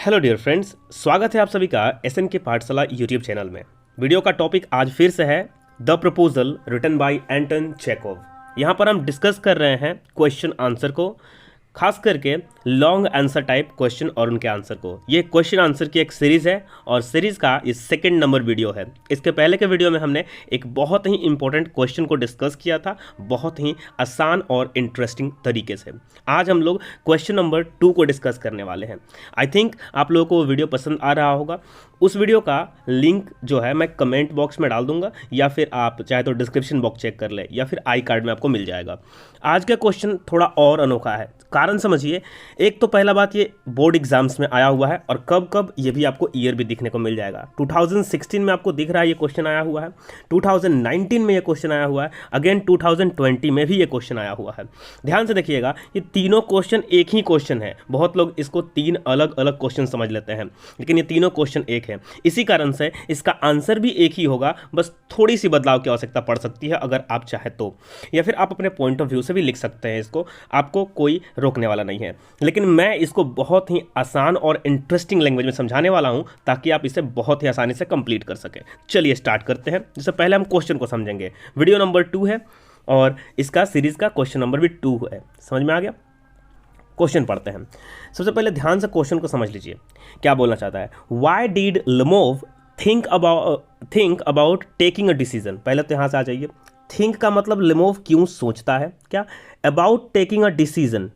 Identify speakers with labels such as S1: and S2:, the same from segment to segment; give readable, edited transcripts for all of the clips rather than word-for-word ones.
S1: Hello dear friends, स्वागत है आप सभी का एसएन के पाठशाला यूट्यूब चैनल में। वीडियो का टॉपिक आज फिर से है the proposal written by Anton Chekhov. यहाँ पर हम डिस्कस कर रहे हैं क्वेश्चन आंसर को, खास करके लॉन्ग आंसर टाइप क्वेश्चन और उनके आंसर को। ये क्वेश्चन आंसर की एक सीरीज़ है और सीरीज़ का ये सेकंड नंबर वीडियो है। इसके पहले के वीडियो में हमने एक बहुत ही इंपॉर्टेंट क्वेश्चन को डिस्कस किया था, बहुत ही आसान और इंटरेस्टिंग तरीके से। आज हम लोग क्वेश्चन नंबर 2 को डिस्कस करने वाले हैं। आई थिंक आप लोगों को वो वीडियो पसंद आ रहा होगा। उस वीडियो का लिंक जो है मैं कमेंट बॉक्स में डाल दूंगा, या फिर आप चाहे तो डिस्क्रिप्शन बॉक्स चेक कर ले, या फिर आई कार्ड में आपको मिल जाएगा। आज का क्वेश्चन थोड़ा और अनोखा है, कारण समझिए। एक तो पहला बात, ये बोर्ड एग्जाम्स में आया हुआ है और कब कब ये भी आपको ईयर भी दिखने को मिल जाएगा। 2016 में आपको दिख रहा है ये क्वेश्चन आया हुआ है, 2019 में ये क्वेश्चन आया हुआ है, अगेन 2020 में भी ये क्वेश्चन आया हुआ है। ध्यान से देखिएगा, ये तीनों क्वेश्चन एक ही क्वेश्चन है। बहुत लोग इसको 3 अलग अलग क्वेश्चन समझ लेते हैं, लेकिन ये तीनों क्वेश्चन एक है। इसी कारण से इसका आंसर भी एक ही होगा, बस थोड़ी सी बदलाव की आवश्यकता पड़ सकती है अगर आप चाहे तो, या फिर आप अपने पॉइंट ऑफ व्यू से भी लिख सकते हैं इसको, आपको कोई रोकने वाला नहीं है। लेकिन मैं इसको बहुत ही आसान और इंटरेस्टिंग लैंग्वेज में समझाने वाला हूं, ताकि आप इसे बहुत ही आसानी से कंप्लीट कर सकें। चलिए स्टार्ट करते हैं। जिससे पहले हम क्वेश्चन को समझेंगे। वीडियो नंबर 2 है और इसका सीरीज का क्वेश्चन नंबर भी 2 है। समझ में आ गया? क्वेश्चन पढ़ते हैं। सबसे पहले ध्यान से क्वेश्चन को समझ लीजिए, क्या बोलना चाहता है। Why did Lomov think about taking a decision. पहले तो यहाँ से आ जाइए। थिंक का मतलब लेमोव क्यों सोचता है, क्या अबाउट टेकिंग अ डिसीजन,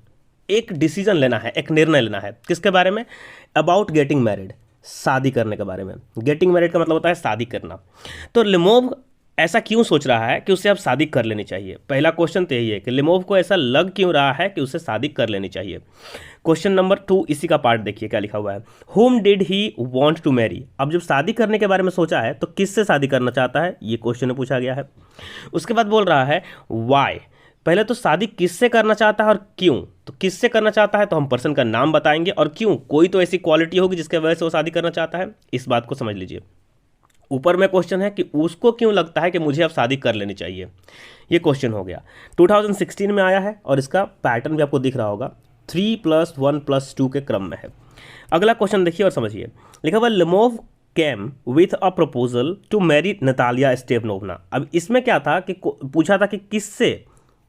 S1: एक डिसीजन लेना है, एक निर्णय लेना है। किसके बारे में? अबाउट गेटिंग मैरिड, शादी करने के बारे में। गेटिंग मैरिड का मतलब होता है शादी करना। तो लेमोव ऐसा क्यों सोच रहा है कि उसे अब शादी कर लेनी चाहिए? पहला क्वेश्चन तो यही है कि लेमोव को ऐसा लग क्यों रहा है कि उसे शादी कर लेनी चाहिए। क्वेश्चन नंबर 2 इसी का पार्ट देखिए, क्या लिखा हुआ है। Whom did he want to marry. अब जब शादी करने के बारे में सोचा है तो किससे शादी करना चाहता है, ये क्वेश्चन में पूछा गया है। उसके बाद बोल रहा है वाई। पहले तो शादी किससे करना चाहता है और क्यों। तो किससे करना चाहता है तो हम पर्सन का नाम बताएंगे, और क्यों, कोई तो ऐसी क्वालिटी होगी जिसके वजह से वो शादी करना चाहता है। इस बात को समझ लीजिए। ऊपर में क्वेश्चन है कि उसको क्यों लगता है कि मुझे अब शादी कर लेनी चाहिए। ये क्वेश्चन हो गया। 2016 में आया है और इसका पैटर्न भी आपको दिख रहा होगा, 3+1+2 के क्रम में है। अगला क्वेश्चन देखिए और समझिए। लिखा हुआ Lomov came with a proposal to marry Natalia Stepanovna. अब इसमें क्या था कि पूछा था कि किससे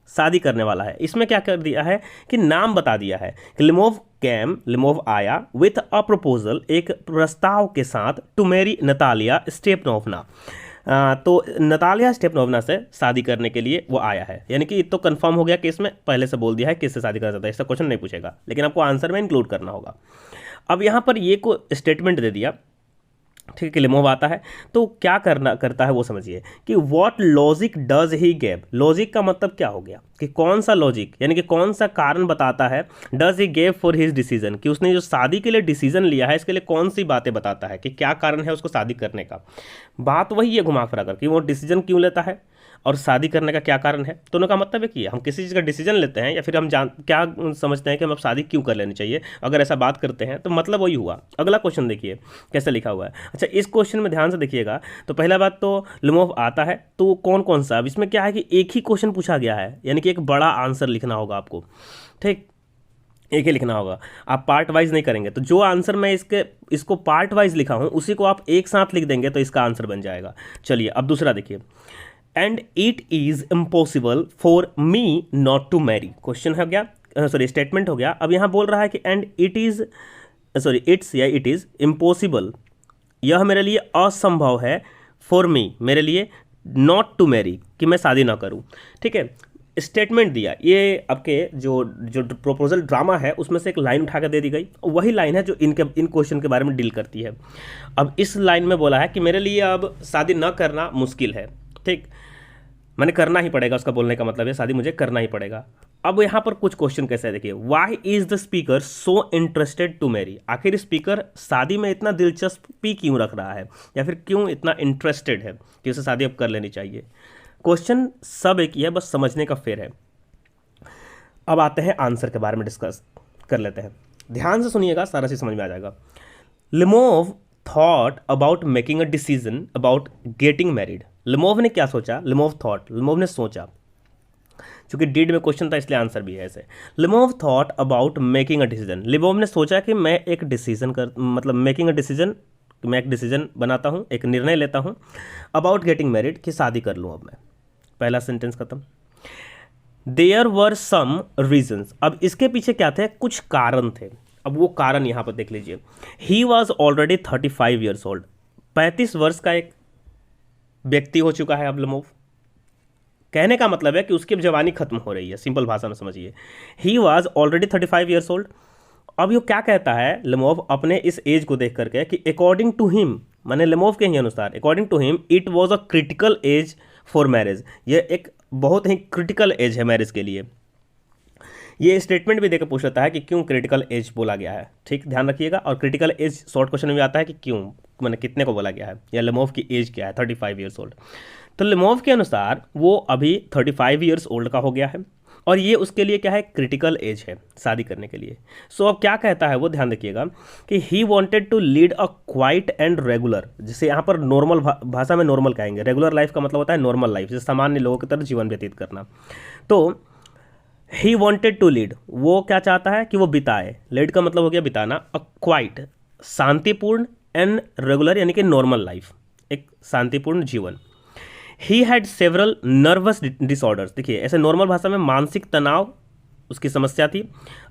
S1: शादी करने वाला है। इसमें क्या कर दिया है कि नाम बता दिया है कि लिमोव कैम, लिमोव आया विथ अ प्रपोजल, एक प्रस्ताव के साथ, टू मैरी नतालिया स्टेपनोवना। तो नतालिया स्टेपनोवना से शादी करने के लिए वो आया है। यानी कि तो कंफर्म हो गया कि इसमें पहले से बोल दिया है किससे शादी करना चाहता है। इसका क्वेश्चन नहीं पूछेगा, लेकिन आपको आंसर में इंक्लूड करना होगा। अब यहाँ पर ये को स्टेटमेंट दे दिया, ठीक है, लेमोव आता है तो क्या करता है वो समझिए कि what logic does he gave. Logic का मतलब क्या हो गया कि कौन सा लॉजिक, यानी कि कौन सा कारण बताता है। Does he gave for his decision, कि उसने जो शादी के लिए डिसीजन लिया है इसके लिए कौन सी बातें बताता है, कि क्या कारण है उसको शादी करने का। बात वही है घुमा फिरा कर, कि वो डिसीजन क्यों लेता है और शादी करने का क्या कारण है। दोनों का मतलब है कि हम किसी चीज़ का डिसीजन लेते हैं या फिर हम क्या समझते हैं कि हम अब शादी क्यों कर लेनी चाहिए। अगर ऐसा बात करते हैं तो मतलब वही हुआ। अगला क्वेश्चन देखिए कैसे लिखा हुआ है। अच्छा, इस क्वेश्चन में ध्यान से देखिएगा। तो पहला बात तो लेमोव आता है, तो कौन कौन सा। अब इसमें क्या है कि एक ही क्वेश्चन पूछा गया है, यानी कि एक बड़ा आंसर लिखना होगा आपको, ठीक, एक ही लिखना होगा। आप पार्ट वाइज नहीं करेंगे। तो जो आंसर मैं इसको पार्ट वाइज लिखा हूँ उसी को आप एक साथ लिख देंगे तो इसका आंसर बन जाएगा। चलिए अब दूसरा देखिए। And it is impossible for me not to marry. Question हो गया, सॉरी स्टेटमेंट हो गया। अब यहाँ बोल रहा है कि and it is it is impossible, यह मेरे लिए असंभव है, फॉर मी, मेरे लिए, नॉट टू मैरी, कि मैं शादी ना करूँ। ठीक है, स्टेटमेंट दिया। ये आपके जो प्रोपोजल ड्रामा है उसमें से एक लाइन उठा कर दे दी गई, वही लाइन है जो इन क्वेश्चन के बारे में डील करती है। अब इस लाइन में बोला है कि मेरे लिए अब शादी न करना मुश्किल है, ठीक, मैंने करना ही पड़ेगा। उसका बोलने का मतलब है शादी मुझे करना ही पड़ेगा। अब यहाँ पर कुछ क्वेश्चन कैसे है देखिए। Why is the speaker so interested to marry. आखिर स्पीकर शादी में इतना दिलचस्पी क्यों रख रहा है, या फिर क्यों इतना इंटरेस्टेड है कि उसे शादी अब कर लेनी चाहिए। क्वेश्चन सब एक ही है, बस समझने का फेर है। अब आते हैं आंसर के बारे में डिस्कस कर लेते हैं। ध्यान से सुनिएगा, सारा चीज समझ में आ जाएगा। Lomov thought about making a decision about getting married. Lomov ने क्या सोचा? लिमोव ने सोचा चूंकि डिड में क्वेश्चन था इसलिए आंसर भी है ऐसे। Lomov thought about making a decision, Lomov ने सोचा कि मैं एक डिसीजन कर मतलब मेकिंग अ डिसीजन, मैं एक डिसीजन बनाता हूँ, एक निर्णय लेता हूँ अबाउट गेटिंग मैरिड, कि शादी कर लूँ अब मैं। पहला सेंटेंस खत्म। देयर वर सम रीजन्स, अब इसके पीछे क्या थे, कुछ कारण थे। अब वो कारण यहाँ पर देख लीजिए। He was already 35 years old, 35 वर्ष का एक व्यक्ति हो चुका है अब लिमोव। कहने का मतलब है कि उसकी अब जवानी खत्म हो रही है, सिंपल भाषा में समझिए। He was already 35 years old. अब ये क्या कहता है लिमोव अपने इस एज को देख करके कि अकॉर्डिंग टू हिम, माने लिमोव के ही अनुसार, according to him it was a critical age for marriage, ये एक बहुत ही क्रिटिकल एज है मैरिज के लिए। ये स्टेटमेंट भी देकर पूछ लेता है कि क्यों क्रिटिकल एज बोला गया है, ठीक ध्यान रखिएगा। और क्रिटिकल एज शॉर्ट क्वेश्चन में भी आता है कि क्यों, मैंने कितने को बोला गया है, या लिमोव की एज क्या है, 35 ईयर्स ओल्ड। तो लिमोव के अनुसार वो अभी 35 ईयर्स ओल्ड का हो गया है और ये उसके लिए क्या है, क्रिटिकल एज है शादी करने के लिए। सो अब क्या कहता है वो ध्यान रखिएगा कि he wanted to lead a quiet and regular, जिसे यहाँ पर नॉर्मल भाषा में नॉर्मल कहेंगे, रेगुलर लाइफ का मतलब होता है नॉर्मल लाइफ, जैसे सामान्य लोगों की तरह जीवन व्यतीत करना। तो ही वॉन्टेड टू लीड, वो क्या चाहता है कि वो बिताए, लीड का मतलब हो गया बिताना, अ क्वाइट शांतिपूर्ण एंड रेगुलर यानी कि नॉर्मल लाइफ, एक शांतिपूर्ण जीवन। He had several nervous disorders, देखिए ऐसे नॉर्मल भाषा में मानसिक तनाव उसकी समस्या थी।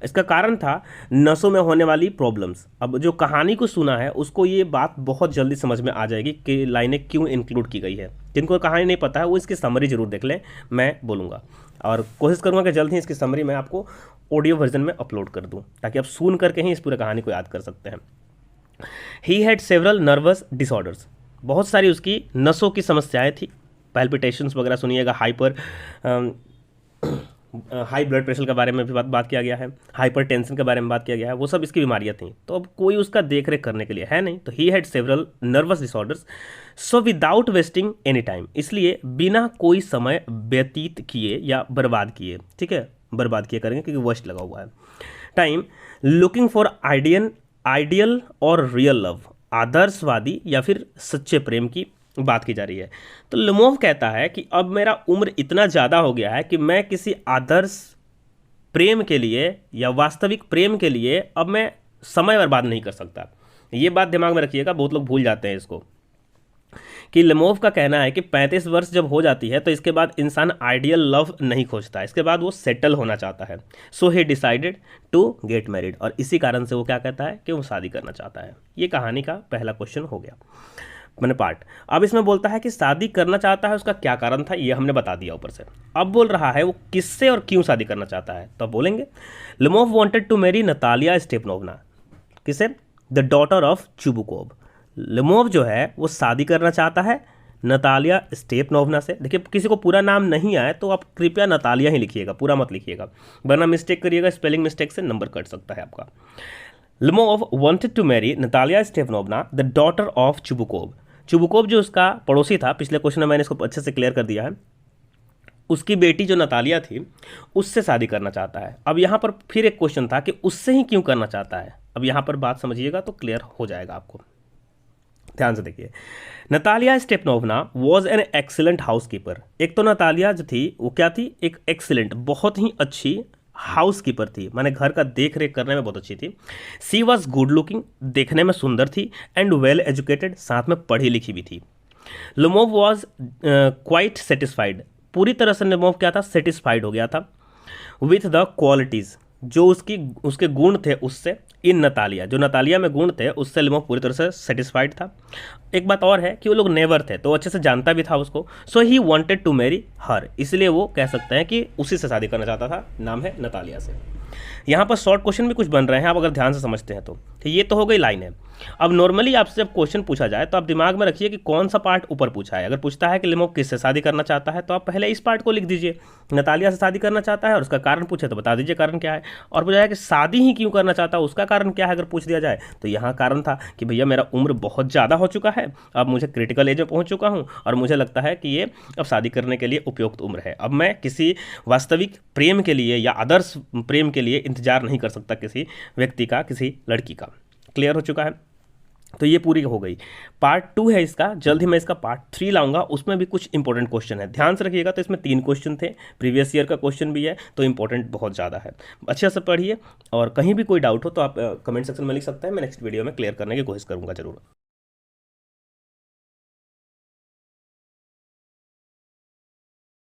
S1: इसका कारण था नसों में होने वाली प्रॉब्लम्स। अब जो कहानी को सुना है उसको ये बात बहुत जल्दी समझ में आ जाएगी कि लाइनें क्यों इंक्लूड की गई है। जिनको कहानी नहीं पता है वो इसकी समरी जरूर देख लें, मैं बोलूँगा और कोशिश करूँगा कि जल्द ही इसकी समरी मैं आपको ऑडियो वर्जन में अपलोड कर दूँ ताकि आप सुन करके ही इस पूरे कहानी को याद कर सकते हैं। He had several nervous disorders, बहुत सारी उसकी नसों की समस्याएं थी, पैल्पिटेशंस वगैरह सुनिएगा, हाई ब्लड प्रेशर के बारे में भी बात किया गया है, हाइपर टेंशन के बारे में बात किया गया है, वो सब इसकी बीमारियां थी। तो अब कोई उसका देख रेख करने के लिए है नहीं, तो he had several nervous disorders. So without wasting any time, इसलिए बिना कोई समय व्यतीत किए या बर्बाद किए, ठीक है बर्बाद किए करेंगे क्योंकि वेस्ट लगा हुआ है टाइम, लुकिंग फॉर आइडियल और रियल लव, आदर्शवादी या फिर सच्चे प्रेम की बात की जा रही है। तो लिमोव कहता है कि अब मेरा उम्र इतना ज़्यादा हो गया है कि मैं किसी आदर्श प्रेम के लिए या वास्तविक प्रेम के लिए अब मैं समय बर्बाद नहीं कर सकता। ये बात दिमाग में रखिएगा, बहुत लोग भूल जाते हैं इसको, कि लिमोव का कहना है कि 35 वर्ष जब हो जाती है तो इसके बाद इंसान आइडियल लव नहीं खोजता, इसके बाद वो सेटल होना चाहता है। So he decided to get married, और इसी कारण से वो क्या कहता है कि वो शादी करना चाहता है। ये कहानी का पहला क्वेश्चन हो गया, मैंने पार्ट। अब इसमें बोलता है कि शादी करना चाहता है, उसका क्या कारण था ये हमने बता दिया ऊपर से। अब बोल रहा है वो किससे और क्यों शादी करना चाहता है, तो बोलेंगे लिमोव वांटेड टू मैरी नतालिया स्टेपनोवना, किसे, द डॉटर ऑफ चुबुकोव। लिमोव जो है वो शादी करना चाहता है नतालिया स्टेपनोवना से। देखिए किसी को पूरा नाम नहीं आए तो आप कृपया नतालिया ही लिखिएगा, पूरा मत लिखिएगा, वरना मिस्टेक करिएगा, स्पेलिंग मिस्टेक से नंबर कट सकता है आपका। Lomov wanted to marry Natalia Stepanovna the daughter of Chubukov. Chubukov जो उसका पड़ोसी था, पिछले क्वेश्चन में मैंने इसको अच्छे से क्लियर कर दिया है, उसकी बेटी जो नतालिया थी उससे शादी करना चाहता है। अब यहाँ पर फिर एक क्वेश्चन था कि उससे ही क्यों करना चाहता है। अब यहाँ पर बात समझिएगा तो क्लियर हो जाएगा आपको, ध्यान से देखिए। Natalia Stepanovna was an excellent housekeeper. एक तो नतालिया जो थी वो क्या थी, एक एक्सीलेंट बहुत ही अच्छी हाउस कीपर थी, माने घर का देख रेख करने में बहुत अच्छी थी। सी वॉज गुड लुकिंग, देखने में सुंदर थी, एंड वेल एजुकेटेड, साथ में पढ़ी लिखी भी थी। लिमोव वॉज क्वाइट सेटिस्फाइड, पूरी तरह से लिमोव क्या था, सेटिस्फाइड हो गया था विथ द क्वालिटीज़, जो उसके गुण थे उससे, इन नतालिया, जो नतालिया में गुण थे उससे लिमोव पूरी तरह से सेटिस्फाइड था। एक बात और है कि वो लोग नेवर थे तो अच्छे से जानता भी था उसको। So he wanted to marry her, इसलिए वो कह सकते हैं कि उसी से शादी करना चाहता था, नाम है नतालिया से। यहाँ पर शॉर्ट क्वेश्चन भी कुछ बन रहे हैं, आप अगर ध्यान से समझते हैं तो ये तो हो गई लाइन है। अब नॉर्मली आपसे जब क्वेश्चन पूछा जाए तो आप दिमाग में रखिए कि कौन सा पार्ट ऊपर पूछा है। अगर पूछता है कि लिमोव किससे शादी करना चाहता है तो आप पहले इस पार्ट को लिख दीजिए, नतालिया से शादी करना चाहता है और उसका कारण पूछे तो बता दीजिए कारण क्या है। और पूछा है कि शादी ही क्यों करना चाहता है, उसका कारण क्या है, अगर पूछ दिया जाए तो यहाँ कारण था कि भैया मेरा उम्र बहुत ज़्यादा हो चुका है, अब मुझे क्रिटिकल एज में पहुँच चुका हूँ और मुझे लगता है कि ये अब शादी करने के लिए उपयुक्त उम्र है। अब मैं किसी वास्तविक प्रेम के लिए या आदर्श प्रेम के लिए इंतजार नहीं कर सकता किसी व्यक्ति का, किसी लड़की का। क्लियर हो चुका है। तो ये पूरी हो गई। पार्ट 2 है इसका, जल्द ही मैं इसका पार्ट 3 लाऊंगा, उसमें भी कुछ इंपॉर्टेंट क्वेश्चन है, ध्यान से रखिएगा। तो इसमें 3 क्वेश्चन थे, प्रीवियस ईयर का क्वेश्चन भी है, तो इंपॉर्टेंट बहुत ज़्यादा है। अच्छे से पढ़िए, और कहीं भी कोई डाउट हो तो आप कमेंट सेक्शन में लिख सकते हैं, मैं नेक्स्ट वीडियो में क्लियर करने की कोशिश करूँगा जरूर।